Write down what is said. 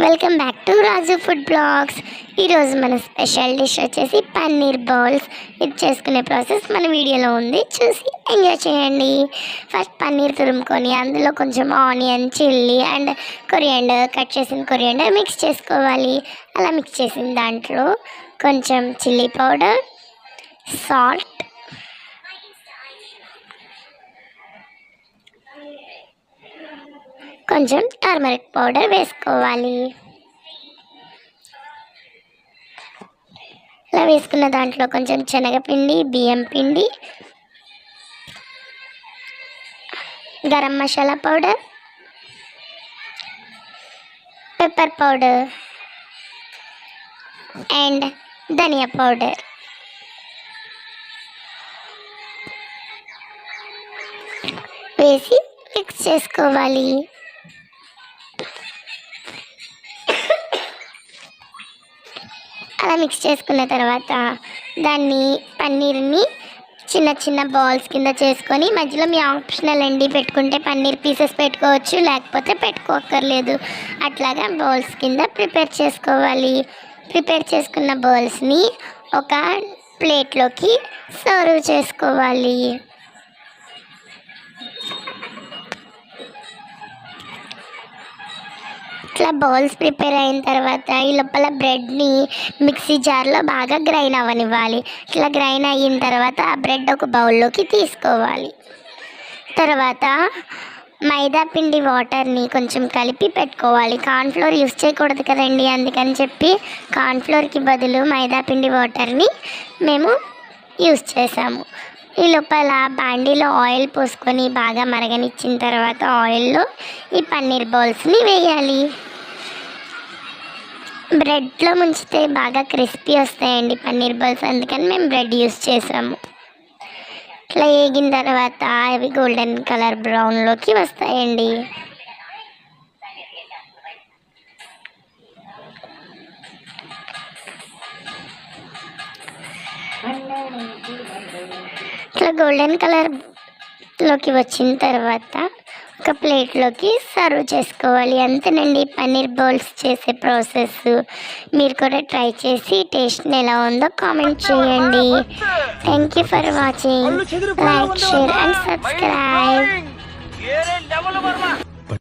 Welcome back to Raju food blogs. ఈరోజు మన special dish వచ్చేసి పన్నీర్ బాల్స్. ఇది చేసుకునే ప్రాసెస్ మన వీడియోలో ఉంది, చూసి ఎంజాయ్ చేయండి. ఫస్ట్ పన్నీర్ తురుముకొని అందులో కొంచెం onion, chilli and coriander, cut చేసిన కొరియాండర్ మిక్స్ చేసుకోవాలి. అలా మిక్స్ చేసిన దాంట్లో కొంచెం చిల్లీ పౌడర్, సాల్ట్, కొంచెం టర్మరిక్ పౌడర్ వేసుకోవాలి. ఇలా వేసుకున్న దాంట్లో కొంచెం శనగపిండి, బియ్యం పిండి, garam masala powder, pepper powder and ధనియా పౌడర్ వేసి మిక్స్ చేసుకోవాలి. అలా మిక్స్ చేసుకున్న తర్వాత పన్నీర్ని చిన్న చిన్న బాల్స్ కింద చేసుకొని, మధ్యలో మీ ఆప్షనల్ అండి, పెట్టుకుంటే పన్నీర్ పీసెస్ పెట్టుకోవచ్చు, లేకపోతే పెట్టుకోక్కర్లేదు. అట్లాగా బాల్స్ కింద ప్రిపేర్ చేసుకోవాలి. ప్రిపేర్ చేసుకున్న బాల్స్ని ఒక ప్లేట్లోకి సర్వ్ చేసుకోవాలి. ఇట్లా బౌల్స్ ప్రిపేర్ అయిన తర్వాత ఈ లోపల బ్రెడ్ని మిక్సీ జార్లో బాగా గ్రైండ్ అవ్వనివ్వాలి. ఇట్లా గ్రైండ్ అయిన తర్వాత ఆ బ్రెడ్ ఒక బౌల్లోకి తీసుకోవాలి. తర్వాత మైదా పిండి వాటర్ని కొంచెం కలిపి పెట్టుకోవాలి. కార్న్ఫ్లోర్ యూస్ చేయకూడదు కదండి, అందుకని చెప్పి కార్న్ఫ్లోర్కి బదులు మైదా పిండి వాటర్ని మేము యూస్ చేసాము. ఈ లోపల బాండీలో ఆయిల్ పోసుకొని బాగా మరగనిచ్చిన తర్వాత ఆయిల్లో ఈ పన్నీర్ బాల్స్ని వేయాలి. బ్రెడ్లో ముంచితే బాగా క్రిస్పీ వస్తాయండి పన్నీర్ బాల్స్, అందుకని మేము బ్రెడ్ యూస్ చేసాము. ఇట్లా వేగిన తర్వాత అవి గోల్డెన్ కలర్ బ్రౌన్లోకి వస్తాయండి. ఇట్లా గోల్డెన్ కలర్లోకి వచ్చిన తర్వాత ఒక ప్లేట్లోకి సర్వ్ చేసుకోవాలి. అంతేనండి పన్నీర్ బౌల్స్ చేసే ప్రాసెస్. మీరు కూడా ట్రై చేసి టేస్ట్ ఎలా ఉందో కామెంట్ చేయండి. Thank you for watching. Like, share and subscribe.